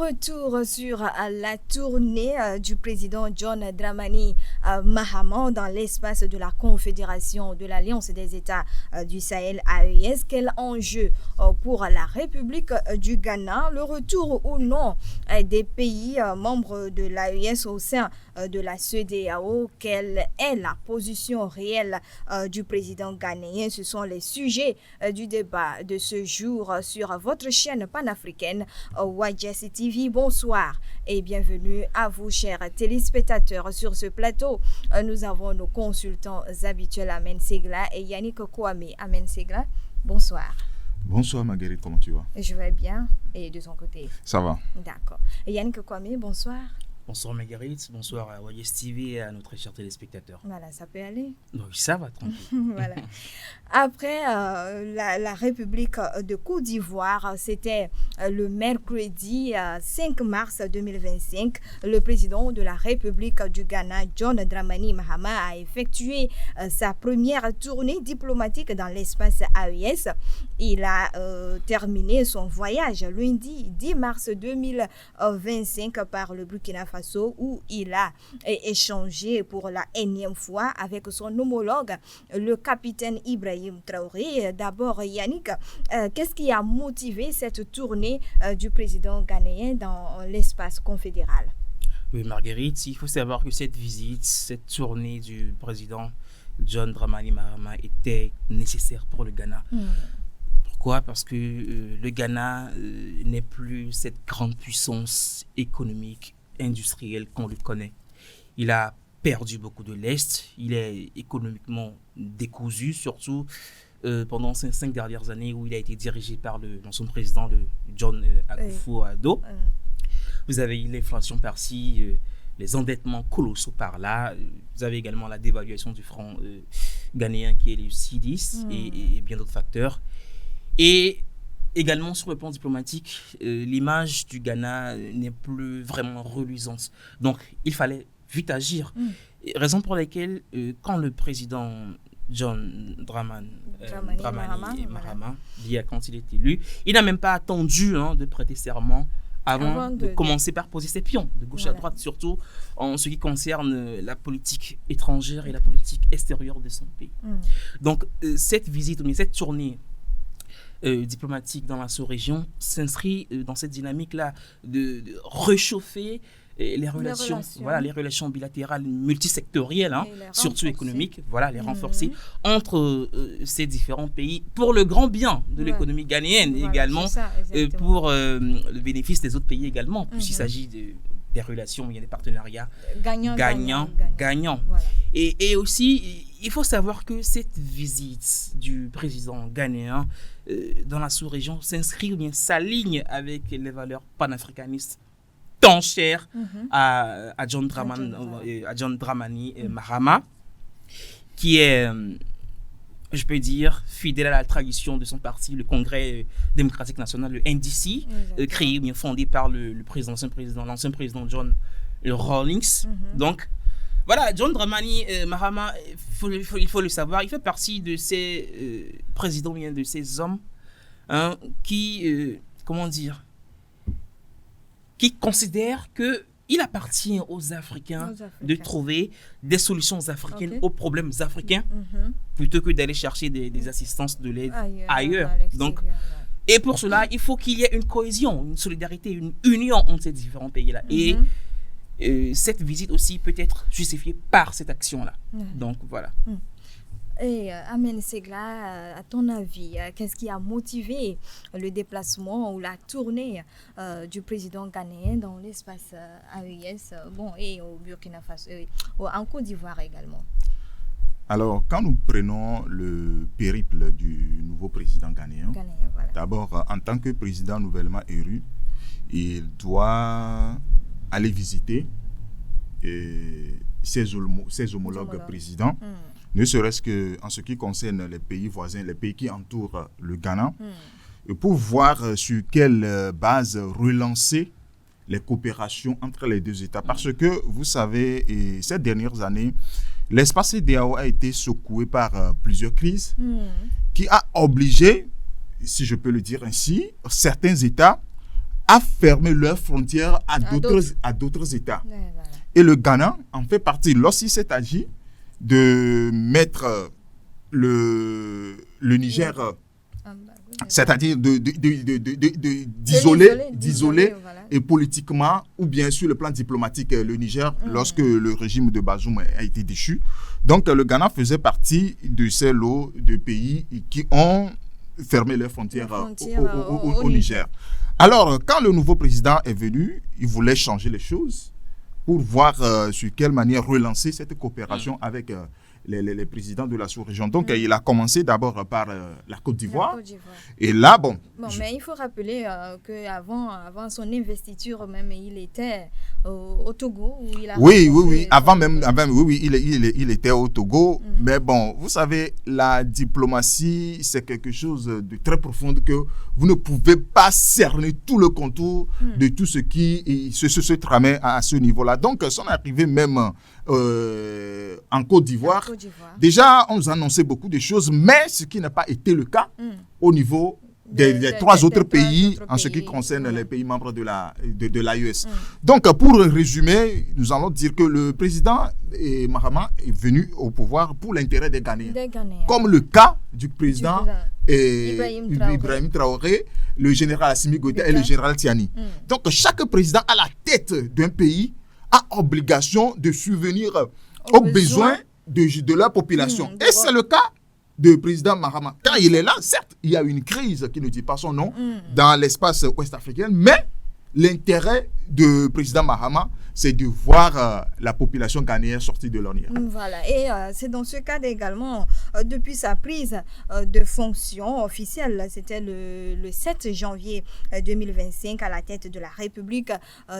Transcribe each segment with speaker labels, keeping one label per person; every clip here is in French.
Speaker 1: retour sur la tournée du président John Dramani Mahama dans l'espace de la Confédération de l'Alliance des États du Sahel AES. Quel enjeu pour la République du Ghana? Le retour ou non des pays membres de l'AES au sein de la CEDEAO? Quelle est la position réelle du président ghanéen? Ce sont les sujets du débat de ce jour sur votre chaîne panafricaine YGC TV. Bonsoir et bienvenue à vous, chers téléspectateurs. Sur ce plateau, nous avons nos consultants habituels Amen Segla et Yannick Kouame. Amen Segla, bonsoir.
Speaker 2: Bonsoir Marguerite, comment tu vas?
Speaker 1: Je vais bien. Et de ton côté?
Speaker 2: Ça va.
Speaker 1: D'accord. Et Yannick Kouame, bonsoir.
Speaker 3: Bonsoir Marguerite, bonsoir à YGC TV et à nos très chers téléspectateurs.
Speaker 1: Voilà, ça peut aller.
Speaker 3: Oui, ça va, tranquille.
Speaker 1: Voilà. Après la République de Côte d'Ivoire, c'était le mercredi 5 mars 2025, le président de la République du Ghana, John Dramani Mahama, a effectué sa première tournée diplomatique dans l'espace AES. Il a terminé son voyage lundi 10 mars 2025 par le Burkina Faso, où il a échangé pour la énième fois avec son homologue, le capitaine Ibrahim Traoré. D'abord, Yannick, qu'est-ce qui a motivé cette tournée du président ghanéen dans l'espace confédéral?
Speaker 3: Oui, Marguerite, il faut savoir que cette visite, cette tournée du président John Dramani Mahama était nécessaire pour le Ghana. Pourquoi? Parce que le Ghana n'est plus cette grande puissance économique, industrielle qu'on le connaît. Il a perdu beaucoup de l'Est, il est économiquement décousu, surtout pendant ces 5 dernières années où il a été dirigé par l'ancien président John Akufo-Addo. Vous avez eu l'inflation par-ci, les endettements colossaux par-là, vous avez également la dévaluation du franc ghanéen qui est le C10 et bien d'autres facteurs. Et également sur le plan diplomatique, l'image du Ghana n'est plus vraiment reluisante. Donc il fallait vite agir. Raison pour laquelle, quand le président John Dramani Mahama, quand il est élu, il n'a même pas attendu de prêter serment avant de commencer par poser ses pions, de gauche à droite, surtout en ce qui concerne la politique étrangère et la politique extérieure de son pays. Donc cette visite, cette tournée diplomatique dans la sous-région s'inscrit dans cette dynamique-là de réchauffer les relations bilatérales multisectorielles, surtout économiques, les renforcer entre ces différents pays pour le grand bien de l'économie ghanéenne également, pour le bénéfice des autres pays également, puisqu'il s'agit des relations, il y a des partenariats gagnant. Voilà. Et aussi, il faut savoir que cette visite du président ghanéen dans la sous-région s'inscrit ou bien s'aligne avec les valeurs panafricanistes tant chères à John Dramani Mahama, qui est, je peux dire, fidèle à la tradition de son parti, le Congrès démocratique national, le NDC, créé ou bien fondé par l'ancien président John Rawlings. Donc, voilà, John Dramani Mahama, il faut le savoir, il fait partie de ces présidents, de ces hommes qui considèrent qu'il appartient aux Africains de trouver des solutions africaines aux problèmes africains plutôt que d'aller chercher des assistances de l'aide ailleurs. Donc, et pour cela, il faut qu'il y ait une cohésion, une solidarité, une union entre ces différents pays-là. Et cette visite aussi peut être justifiée par cette action-là. Donc, voilà.
Speaker 1: Et Amen Segla, à ton avis, qu'est-ce qui a motivé le déplacement ou la tournée du président ghanéen dans l'espace AES, et au Burkina Faso, en Côte d'Ivoire également?
Speaker 2: Alors, quand nous prenons le périple du nouveau président ghanéen, d'abord, en tant que président nouvellement élu, il doit aller visiter ses homologues présidents, ne serait-ce qu'en ce qui concerne les pays voisins, les pays qui entourent le Ghana, pour voir sur quelle base relancer les coopérations entre les deux États. Parce que, vous savez, ces dernières années, l'espace CEDEAO a été secoué par plusieurs crises qui a obligé, si je peux le dire ainsi, certains États à fermer leurs frontières à d'autres États.
Speaker 1: Ouais, voilà.
Speaker 2: Et le Ghana en fait partie. Lorsqu'il s'est agi de mettre le Niger, c'est-à-dire d'isoler
Speaker 1: voilà.
Speaker 2: et politiquement ou bien sur le plan diplomatique le Niger lorsque le régime de Bazoum a été déchu. Donc le Ghana faisait partie de ces lots de pays qui ont fermé leurs frontières au Niger. Alors quand le nouveau président est venu, il voulait changer les choses pour voir sur quelle manière relancer cette coopération avec les présidents de la sous-région. Donc, il a commencé d'abord par la Côte d'Ivoire. Et là,
Speaker 1: mais il faut rappeler qu'avant son investiture, même, il était au Togo. Où il a
Speaker 2: oui. Il était au Togo. Mais bon, vous savez, la diplomatie, c'est quelque chose de très profond que vous ne pouvez pas cerner tout le contour de tout ce qui se tramait à ce niveau-là. Donc, son arrivée même en Côte d'Ivoire, déjà, on nous annonçait beaucoup de choses, mais ce qui n'a pas été le cas au niveau des trois autres pays en ce qui concerne les pays membres de l'AES. Donc, pour résumer, nous allons dire que le président Mahama est venu au pouvoir pour l'intérêt des Ghanéens. Comme le cas du président Ibrahim Traoré, le général Assimi Goïta et le général Tiani. Donc, chaque président à la tête d'un pays a obligation de subvenir aux besoins de la population. Et c'est le cas du président Mahama. Quand il est là, certes, il y a une crise qui ne dit pas son nom dans l'espace ouest-africain, mais l'intérêt du président Mahama, c'est de voir la population ghanéenne sortir de l'ornière.
Speaker 1: Voilà, et c'est dans ce cadre également, depuis sa prise de fonction officielle, c'était le 7 janvier 2025, à la tête de la République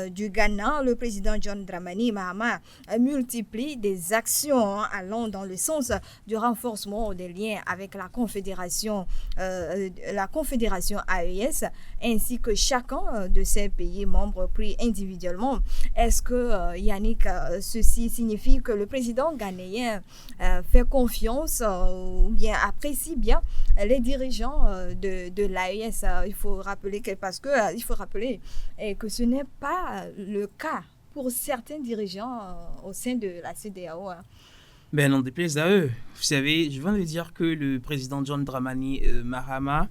Speaker 1: du Ghana, le président John Dramani Mahama multiplie des actions allant dans le sens du renforcement des liens avec la Confédération AES, ainsi que chacun de ses pays membres pris individuellement. Est-ce que, Yannick, ceci signifie que le président ghanéen fait confiance ou bien apprécie bien les dirigeants de l'AES? Il faut rappeler que ce n'est pas le cas pour certains dirigeants au sein de la CEDEAO.
Speaker 3: Ben non, déplaise à eux. Vous savez, je viens de dire que le président John Dramani Mahama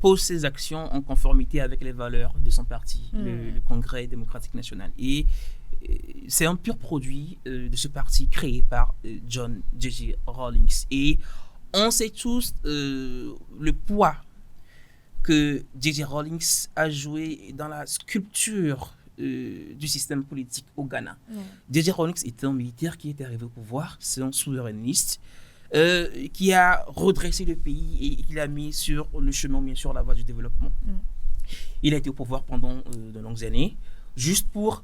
Speaker 3: pose ses actions en conformité avec les valeurs de son parti, le Congrès démocratique national. Et c'est un pur produit de ce parti créé par John J.J. Rawlings. Et on sait tous le poids que J.J. Rawlings a joué dans la sculpture du système politique au Ghana. J.J. Rawlings était un militaire qui est arrivé au pouvoir, c'est un souverainiste, qui a redressé le pays et qui l'a mis sur le chemin, bien sûr, la voie du développement. Il a été au pouvoir pendant de longues années, juste pour,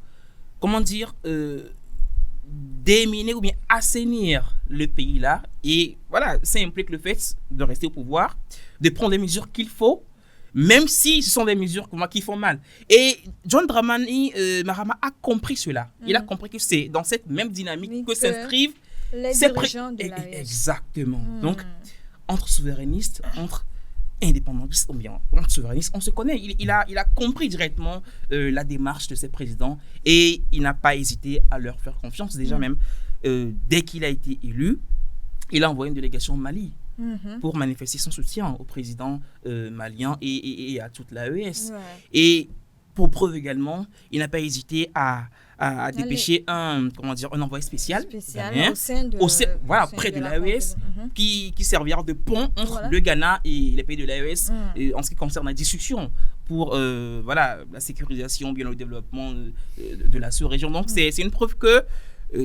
Speaker 3: déminer ou bien assainir le pays là. Et voilà, ça implique le fait de rester au pouvoir, de prendre les mesures qu'il faut, même si ce sont des mesures qui font mal. Et John Dramani Mahama a compris cela. Il a compris que c'est dans cette même dynamique que s'inscrivent
Speaker 1: les dirigeants de l'AES.
Speaker 3: Exactement. Donc, entre souverainistes, entre indépendantistes, ou bien entre souverainistes, on se connaît. Il a compris directement la démarche de ses présidents et il n'a pas hésité à leur faire confiance. Déjà même, dès qu'il a été élu, il a envoyé une délégation au Mali pour manifester son soutien au président malien et à toute l'AES. Et pour preuve également, il n'a pas hésité à dépêcher un envoyé spécial près de l'AES qui servira de pont entre le Ghana et les pays de l'AES en ce qui concerne la discussion pour la sécurisation, bien le développement de la sous-région. Donc c'est une preuve que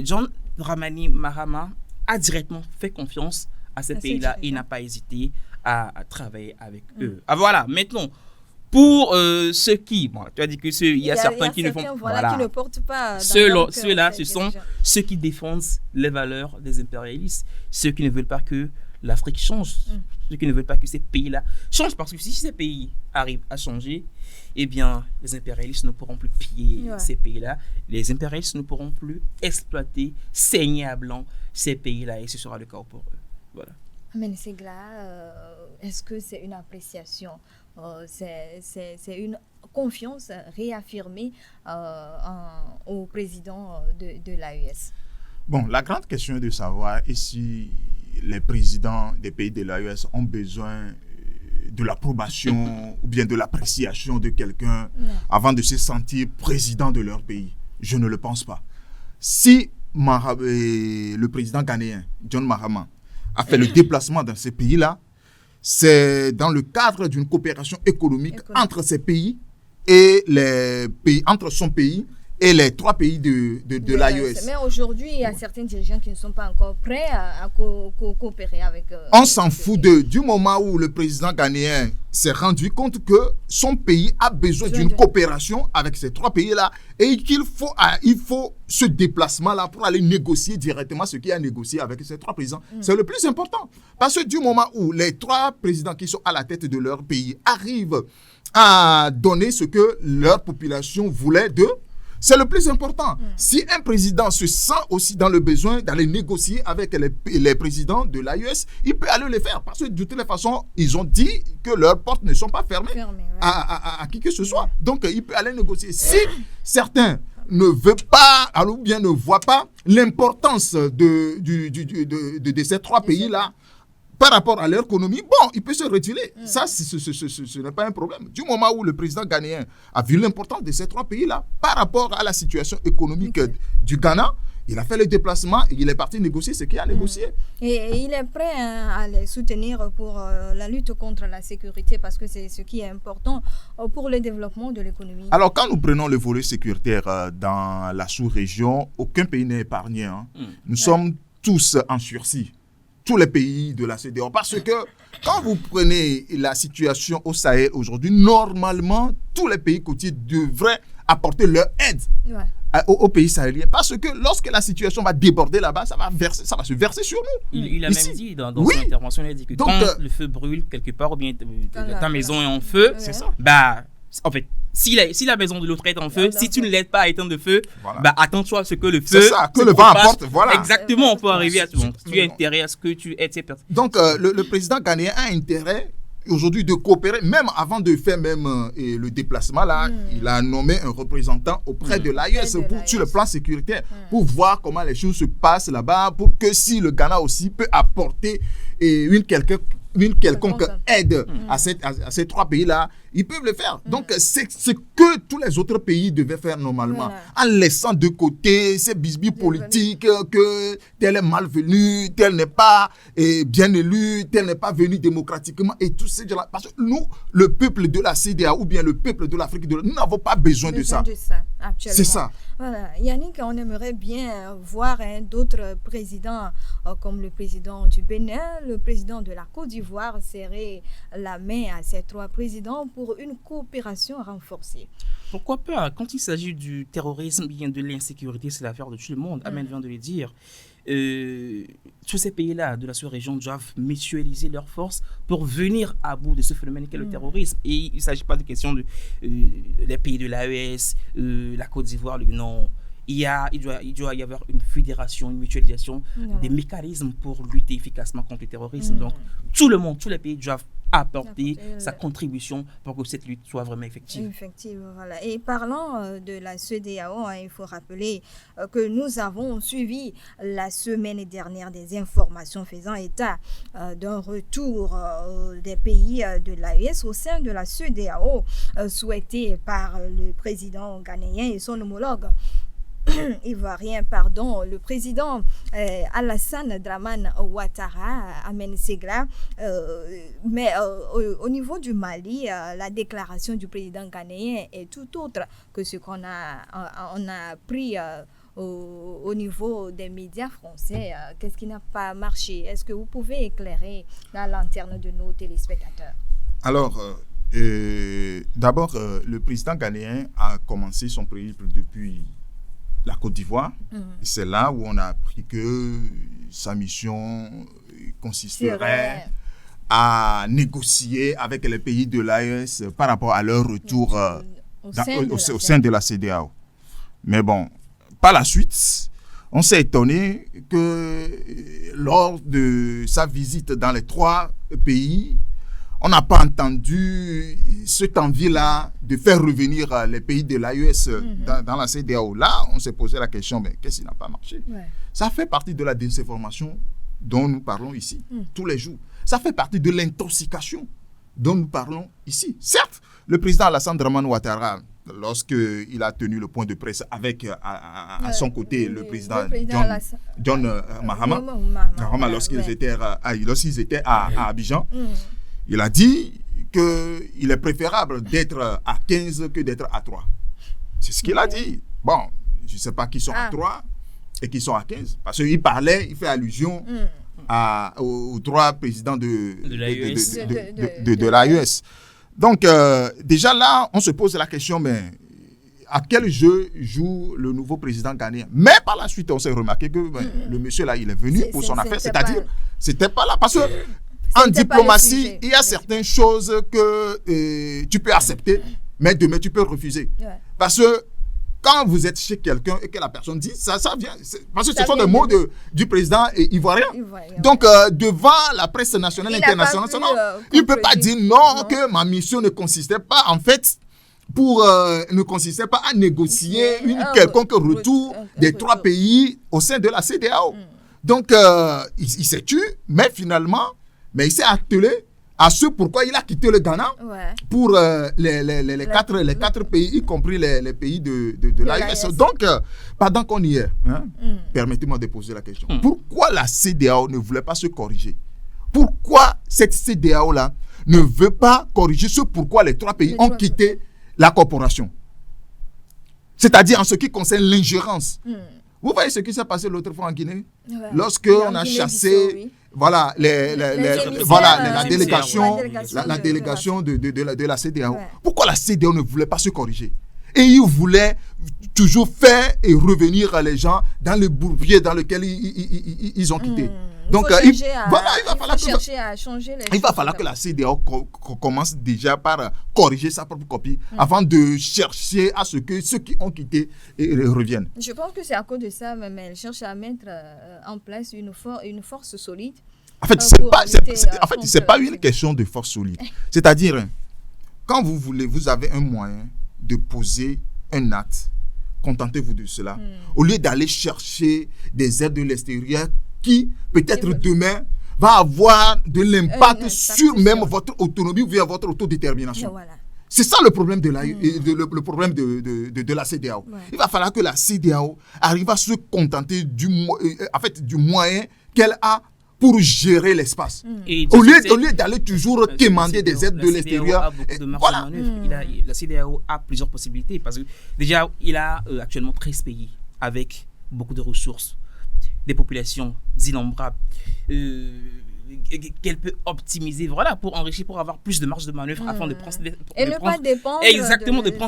Speaker 3: John Dramani Mahama a directement fait confiance à ces pays-là et n'a pas hésité à travailler avec eux. Voilà, maintenant, pour ceux qui, tu as dit que il y a certains qui ne font,
Speaker 1: qui ne portent pas.
Speaker 3: Ceux-là, ce sont ceux qui défendent les valeurs des impérialistes, ceux qui ne veulent pas que l'Afrique change, ceux qui ne veulent pas que ces pays-là changent, parce que si ces pays arrivent à changer, eh bien, les impérialistes ne pourront plus piller ces pays-là, les impérialistes ne pourront plus exploiter, saigner à blanc ces pays-là, et ce sera le cas pour eux. Voilà.
Speaker 1: Mais c'est là, est-ce que c'est une appréciation, c'est une confiance réaffirmée au président de l'AES?
Speaker 2: Bon, la grande question est de savoir si les présidents des pays de l'AES ont besoin de l'approbation ou bien de l'appréciation de quelqu'un avant de se sentir président de leur pays. Je ne le pense pas. Si le président ghanéen, John Mahama, a fait le déplacement dans ces pays-là, c'est dans le cadre d'une coopération économique entre ces pays et les pays, entre son pays et les 3 pays de l'AES.
Speaker 1: Mais aujourd'hui, il y a certains dirigeants qui ne sont pas encore prêts à coopérer avec...
Speaker 2: On s'en fout du moment où le président ghanéen s'est rendu compte que son pays a besoin d'une coopération avec ces 3 pays-là et qu'il faut, il faut ce déplacement-là pour aller négocier directement ce qu'il y a négocié avec ces 3 présidents. C'est le plus important. Parce que du moment où les 3 présidents qui sont à la tête de leur pays arrivent à donner ce que leur population voulait d'eux, c'est le plus important. Si un président se sent aussi dans le besoin d'aller négocier avec les présidents de l'AES, il peut aller le faire. Parce que de toutes les façons, ils ont dit que leurs portes ne sont pas fermées à qui que ce soit. Donc, il peut aller négocier. Si certains ne veulent pas, ou bien ne voient pas l'importance de ces 3 pays-là, par rapport à leur économie, bon, il peut se retirer. Ça, ce n'est pas un problème. Du moment où le président ghanéen a vu l'importance de ces 3 pays-là, par rapport à la situation économique du Ghana, il a fait le déplacement et il est parti négocier ce qu'il a négocié.
Speaker 1: Et il est prêt à les soutenir pour la lutte contre la sécurité parce que c'est ce qui est important pour le développement de l'économie.
Speaker 2: Alors, quand nous prenons le volet sécuritaire dans la sous-région, aucun pays n'est épargné. Hein. Nous sommes tous en sursis. Tous les pays de la CEDEAO. Parce que quand vous prenez la situation au Sahel aujourd'hui, normalement, tous les pays côtiers devraient apporter leur aide aux pays sahéliens. Parce que lorsque la situation va déborder là-bas, ça va se verser sur nous.
Speaker 3: Il a même dit dans son intervention, il a dit que quand le feu brûle quelque part, ou bien ta maison est en feu, bah, en fait, si la maison de l'autre est en feu, si tu ne l'aides pas à éteindre le feu, bah attends-toi à ce que le feu...
Speaker 2: C'est ça, que le vent apporte, voilà.
Speaker 3: Exactement, on peut arriver à tout le monde. Tu as intérêt à ce que tu aides ces personnes.
Speaker 2: Donc, le président ghanéen a intérêt aujourd'hui de coopérer, même avant de faire le déplacement là, il a nommé un représentant auprès de l'AES sur le plan sécuritaire, pour voir comment les choses se passent là-bas, pour que si le Ghana aussi peut apporter une quelconque aide à ces 3 pays-là, ils peuvent le faire. Donc, c'est ce que tous les autres pays devaient faire normalement, en laissant de côté ces bisbilles politiques, que tel est malvenu, tel n'est pas bien élu, tel n'est pas venu démocratiquement, et tout ces gens-là. Parce que nous, le peuple de la CEDEAO, ou bien le peuple de l'Afrique de l'Ouest, nous n'avons pas besoin de ça. C'est ça.
Speaker 1: Voilà. Yannick, on aimerait bien voir d'autres présidents, comme le président du Bénin, le président de la Côte d'Ivoire, serrer la main à ces 3 présidents pour une coopération renforcée.
Speaker 3: Pourquoi pas? Quand il s'agit du terrorisme, bien de l'insécurité, c'est l'affaire de tout le monde. Ahmed vient de le dire. Tous ces pays-là de la sous-région doivent mutualiser leurs forces pour venir à bout de ce phénomène qu'est le terrorisme. Et il ne s'agit pas de question des pays de l'AES, la Côte d'Ivoire, non. Il doit y avoir une fédération, une mutualisation des mécanismes pour lutter efficacement contre le terrorisme. Donc, tout le monde, tous les pays doivent apporter sa contribution pour que cette lutte soit vraiment effective.
Speaker 1: Voilà. Et parlant de la CEDEAO, il faut rappeler que nous avons suivi la semaine dernière des informations faisant état d'un retour des pays de l'AES au sein de la CEDEAO, souhaité par le président ghanéen et son homologue ivoirien, le président Alassane Dramane Ouattara amène Segla. Mais au niveau du Mali, la déclaration du président ghanéen est tout autre que ce qu'on a pris au niveau des médias français. Qu'est-ce qui n'a pas marché? Est-ce que vous pouvez éclairer la lanterne de nos téléspectateurs?
Speaker 2: Alors, d'abord, le président ghanéen a commencé son périple depuis la Côte d'Ivoire. C'est là où on a appris que sa mission consisterait à négocier avec les pays de l'AES par rapport à leur retour au sein de la CEDEAO. Mais bon, par la suite, on s'est étonné que lors de sa visite dans les 3 pays, on n'a pas entendu cette envie-là de faire revenir les pays de l'AES dans la CEDEAO. Là, on s'est posé la question, mais qu'est-ce qui n'a pas marché? Ça fait partie de la désinformation dont nous parlons ici tous les jours. Ça fait partie de l'intoxication dont nous parlons ici. Certes, le président Alassane Dramane Ouattara, lorsqu'il a tenu le point de presse avec à son côté le président John Mahama, lorsqu'ils étaient à Abidjan, il a dit qu'il est préférable d'être à 15 que d'être à 3. C'est ce qu'il a dit. Bon, je ne sais pas qui sont à 3 et qui sont à 15. Parce qu'il fait allusion aux 3 présidents de l'AES. Donc, déjà là, on se pose la question, mais à quel jeu joue le nouveau président ghanéen? Mais par la suite, on s'est remarqué que le monsieur là, il est venu pour son affaire. C'est-à-dire, c'était pas là. Parce que en diplomatie, il y a certaines choses que tu peux accepter, mais demain, tu peux refuser. Parce que quand vous êtes chez quelqu'un et que la personne dit, ça vient. Parce que ce sont des mots du président ivoirien. Donc, devant la presse nationale et internationale, il ne peut pas dire non, que ma mission ne consistait pas, en fait, ne consistait pas à négocier quelconque retour des 3 pays au sein de la CEDEAO. Donc, il s'est tué, mais finalement, il s'est attelé à ce pourquoi il a quitté le Ghana pour les 4 pays, y compris les pays de l'AES. Donc, pendant qu'on y est, permettez-moi de poser la question. Pourquoi la CEDEAO ne voulait pas se corriger? Pourquoi cette CEDEAO-là ne veut pas corriger ce pourquoi les 3 pays ont quitté la corporation? C'est-à-dire en ce qui concerne l'ingérence. Vous voyez ce qui s'est passé l'autre fois en Guinée? Lorsqu'on a chassé... Voilà, la délégation de la CEDEAO. Pourquoi la CEDEAO ne voulait pas se corriger? Et il voulait toujours faire et revenir les gens dans le bourbier dans lequel ils ont quitté. Donc, il va falloir que la CEDEAO commence déjà par corriger sa propre copie avant de chercher à ce que ceux qui ont quitté reviennent.
Speaker 1: Je pense que c'est à cause de ça, mais elle cherche à mettre en place une force solide.
Speaker 2: En fait, c'est pas une question de force solide. C'est-à-dire, quand vous avez un moyen de poser un acte, contentez-vous de cela. Au lieu d'aller chercher des aides de l'extérieur qui, peut-être demain, va avoir de l'impact sur même votre autonomie ou bien votre autodétermination. C'est ça le problème de la CEDEAO. Il va falloir que la CEDEAO arrive à se contenter du moyen qu'elle a pour gérer l'espace. Au lieu d'aller toujours quémander des aides de l'extérieur.
Speaker 3: La CEDEAO a plusieurs possibilités. Parce que déjà, il a actuellement 13 pays avec beaucoup de ressources, des populations innombrables, qu'elle peut optimiser pour enrichir, pour avoir plus de marge de manœuvre afin de prendre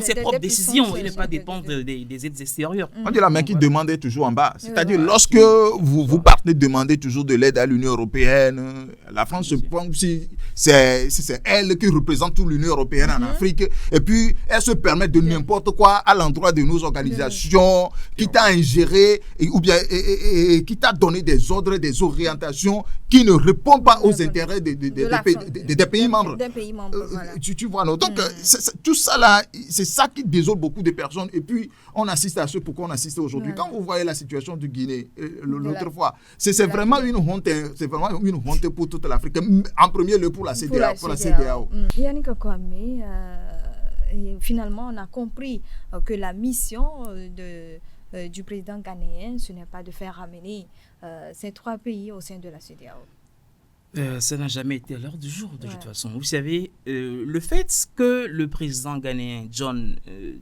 Speaker 3: ses propres décisions et ne pas dépendre des aides extérieures.
Speaker 2: On dit la main qui demande toujours en bas. C'est-à-dire, lorsque vous partez demander toujours de l'aide à l'Union européenne, la France se prend si c'est elle qui représente toute l'Union européenne en Afrique, et puis elle se permet de n'importe quoi à l'endroit de nos organisations, qui t'a ingéré ou bien qui t'a donné des ordres, des orientations qui ne répondent pas aux intérêts des pays membres. Tu vois, non? Donc, tout ça là, c'est ça qui désole beaucoup de personnes. Et puis, on assiste à ce pourquoi on assiste aujourd'hui. Quand vous voyez la situation du Guinée, l'autre fois, c'est vraiment une honte. C'est vraiment une honte pour toute l'Afrique. En premier lieu pour la CEDEAO.
Speaker 1: Yannick Kwame, finalement, on a compris que la mission du président ghanéen, ce n'est pas de faire ramener ces 3 pays au sein de la CEDEAO.
Speaker 3: Ça n'a jamais été à l'heure du jour, de toute façon. Vous savez, le fait que le président ghanéen John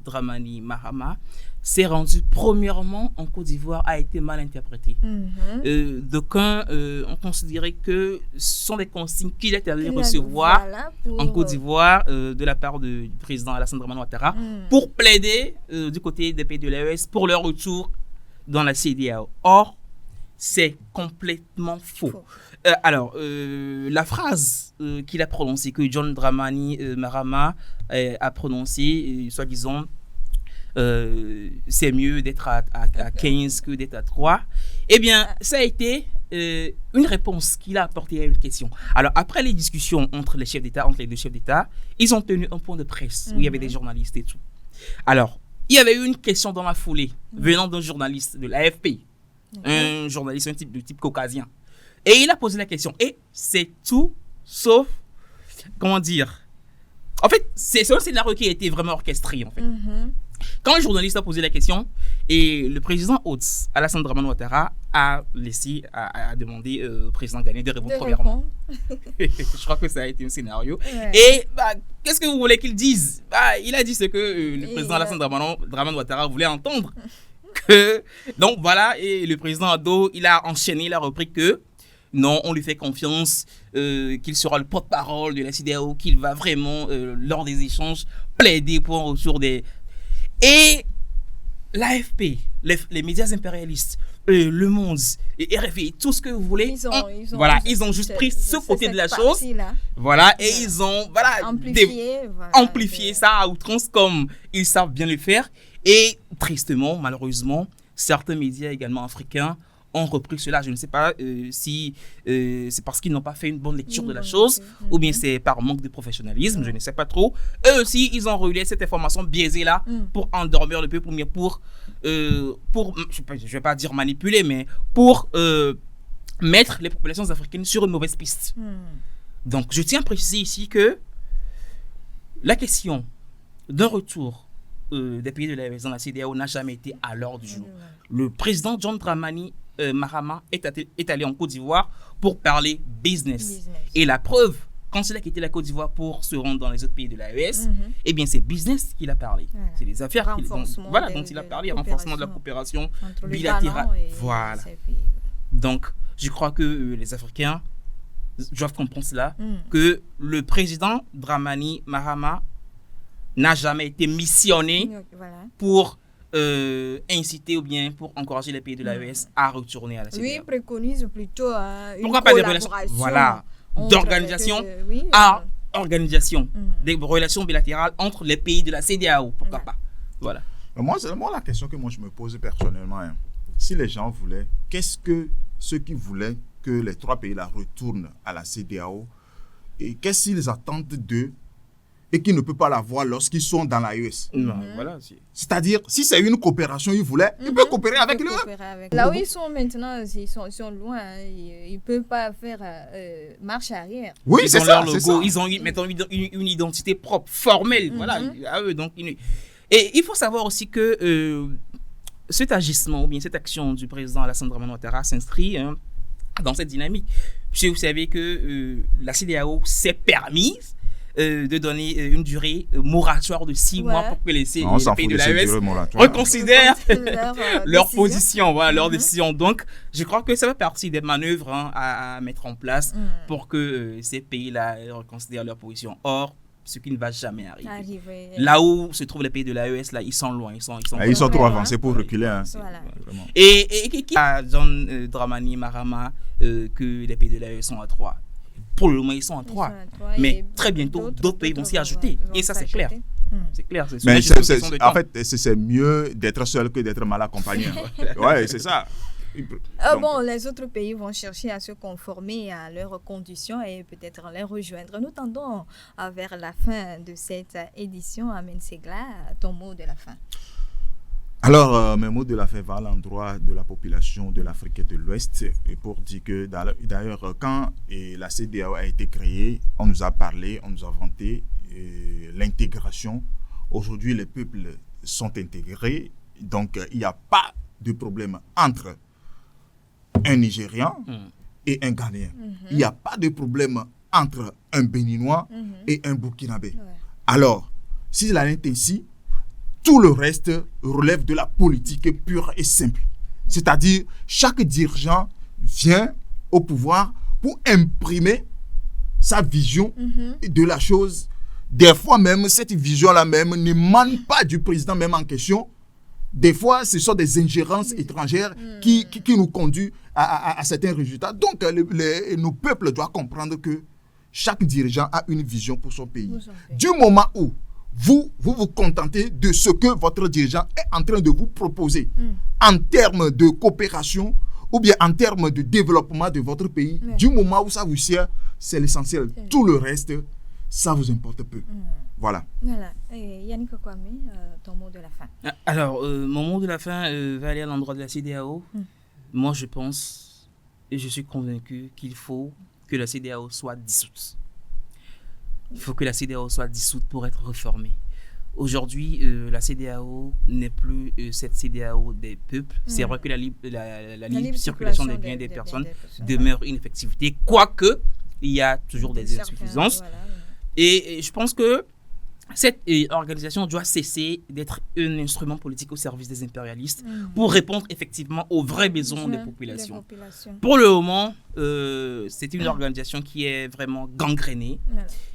Speaker 3: Dramani Mahama s'est rendu premièrement en Côte d'Ivoire a été mal interprété. D'aucuns ont considéré que ce sont des consignes qu'il est allé recevoir en Côte d'Ivoire de la part du président Alassane Dramane Ouattara pour plaider du côté des pays de l'AES pour leur retour dans la CEDEAO. Or, c'est complètement faux. La phrase qu'il a prononcée, que John Dramani Mahama a prononcée, soi-disant, c'est mieux d'être à 15 que d'être à 3. Eh bien, ça a été une réponse qu'il a apportée à une question. Alors, après les discussions entre les chefs d'État, entre les deux chefs d'État, ils ont tenu un point de presse où il y avait des journalistes et tout. Alors, il y avait eu une question dans la foulée venant d'un journaliste de l'AFP, un journaliste de type caucasien. Et il a posé la question. Et c'est tout sauf, comment dire, en fait, c'est un scénario qui a été vraiment orchestré, en fait. Quand le journaliste a posé la question, et le président Hôtes, Alassane Dramane Ouattara, a demandé au président ghanéen de répondre premièrement. Je crois que ça a été un scénario. Ouais. Et qu'est-ce que vous voulez qu'il dise? Il a dit ce que le président Alassane Dramane Ouattara voulait entendre. Donc voilà, et le président Ado, il a enchaîné, il a repris que non, on lui fait confiance, qu'il sera le porte-parole de la CEDEAO, qu'il va vraiment, lors des échanges, plaider pour un retour des... Et l'AFP, les médias impérialistes, Le Monde, et RFI, tout ce que vous voulez, ils ont juste pris ce côté de la chose, voilà, et ils ont amplifié ça à outrance comme ils savent bien le faire. Et tristement, malheureusement, certains médias également africains ont repris cela. Je ne sais pas si c'est parce qu'ils n'ont pas fait une bonne lecture de la chose ou bien c'est par manque de professionnalisme, je ne sais pas trop. Eux aussi, ils ont relayé cette information biaisée-là pour endormir le peuple, pour je ne vais pas dire manipuler, mais pour mettre les populations africaines sur une mauvaise piste. Donc, je tiens à préciser ici que la question d'un retour des pays de l'AES dans la CEDEAO n'a jamais été à l'ordre du jour. Le président John Dramani Mahama est allé en Côte d'Ivoire pour parler business. Et la preuve, quand il a quitté la Côte d'Ivoire pour se rendre dans les autres pays de l'AES, eh bien c'est business qu'il a parlé. Voilà. C'est les affaires dont il a parlé, renforcement de la coopération bilatérale. Voilà. Donc, je crois que les Africains doivent comprendre cela, que le président Dramani Mahama n'a jamais été missionné pour inciter ou bien pour encourager les pays de l'AES à retourner à la CEDEAO.
Speaker 1: Lui, il préconise plutôt une
Speaker 3: collaboration d'organisation à organisation, des relations bilatérales entre les pays de la CEDEAO, pourquoi pas. Voilà.
Speaker 2: Moi, la question que je me pose personnellement, si les gens voulaient, qu'est-ce que ceux qui voulaient que les trois pays-là retournent à la CEDEAO, et qu'est-ce qu'ils attendent d'eux et qui ne peut pas l'avoir lorsqu'ils sont dans l'AES.
Speaker 3: Voilà,
Speaker 2: c'est-à-dire, si c'est une coopération, ils voulaient, ils peuvent coopérer avec eux.
Speaker 1: Là où ils sont maintenant, ils sont loin, ils ne peuvent pas faire marche arrière.
Speaker 2: Oui, c'est ça,
Speaker 3: leur logo, ils ont maintenant une identité propre, formelle, voilà, à eux. Donc, et il faut savoir aussi que cet agissement, ou bien cette action du président Alassane Dramane Ouattara s'inscrit dans cette dynamique. Puisque vous savez que la CEDEAO s'est permise de donner une durée moratoire de 6 mois pour que les pays de l'AES reconsidèrent leur position, leur décision. Donc, je crois que ça fait partie des manœuvres à mettre en place pour que ces pays-là reconsidèrent leur position. Or, ce qui ne va jamais arriver. Là où se trouvent les pays de l'AES, là, ils sont loin. Ils sont
Speaker 2: trop avancés pour reculer.
Speaker 1: Voilà.
Speaker 3: Et qui a John Dramani Mahama que les pays de l'AES sont à 3. Pour le moment, ils sont en 3. Mais très bientôt, d'autres pays vont s'y ajouter. Et ça, c'est clair. C'est clair.
Speaker 2: Mais en fait, c'est mieux d'être seul que d'être mal accompagné. Ouais, c'est ça.
Speaker 1: Les autres pays vont chercher à se conformer à leurs conditions et peut-être les rejoindre. Nous tendons vers la fin de cette édition. Amen Segla, ton mot de la fin.
Speaker 2: Alors, mes mots de la fin vont à l'endroit de la population de l'Afrique de l'Ouest et pour dire que d'ailleurs, quand la CEDEAO a été créée, on nous a parlé, on nous a vanté l'intégration. Aujourd'hui, les peuples sont intégrés, donc il n'y a pas de problème entre un Nigérian et un Ghanéen. Il n'y a pas de problème entre un Béninois et un Burkinabé. Alors, si cela est ainsi, tout le reste relève de la politique pure et simple. C'est-à-dire, chaque dirigeant vient au pouvoir pour imprimer sa vision de la chose. Des fois même, cette vision-là même ne manque pas du président même en question. Des fois, ce sont des ingérences étrangères qui nous conduisent à certains résultats. Donc, nos peuples doivent comprendre que chaque dirigeant a une vision pour son pays. Du moment où vous vous contentez de ce que votre dirigeant est en train de vous proposer en termes de coopération ou bien en termes de développement de votre pays. Du moment où ça vous sert, c'est l'essentiel. Tout le reste, ça vous importe peu. Voilà.
Speaker 1: Voilà. Et Yannick Kwame, ton mot de la fin.
Speaker 3: Alors, mon mot de la fin va aller à l'endroit de la CEDEAO. Moi, je pense et je suis convaincu qu'il faut que la CEDEAO soit dissoute. Il faut que la CEDEAO soit dissoute pour être reformée. Aujourd'hui, la CEDEAO n'est plus cette CEDEAO des peuples. C'est vrai que la libre circulation des biens et des personnes demeure une effectivité, quoique il y a toujours des insuffisances. Voilà. Et je pense que cette organisation doit cesser d'être un instrument politique au service des impérialistes pour répondre effectivement aux vrais besoins des populations. Pour le moment, c'est une organisation qui est vraiment gangrénée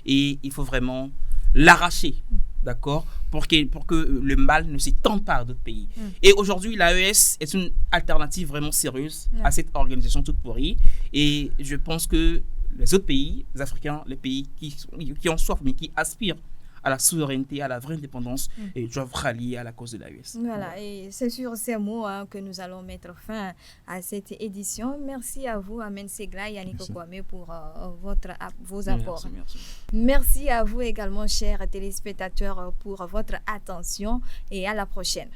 Speaker 3: et il faut vraiment l'arracher, d'accord, pour que le mal ne s'étende pas à d'autres pays. Et aujourd'hui, l'AES est une alternative vraiment sérieuse à cette organisation toute pourrie et je pense que les autres pays, les Africains, les pays qui ont soif mais qui aspirent à la souveraineté, à la vraie indépendance et doivent rallier à la cause de l'AES.
Speaker 1: Voilà, et c'est sur ces mots que nous allons mettre fin à cette édition. Merci à vous, Amen Segla et Yannick Kwame, pour vos apports. Merci à vous également, chers téléspectateurs, pour votre attention et à la prochaine.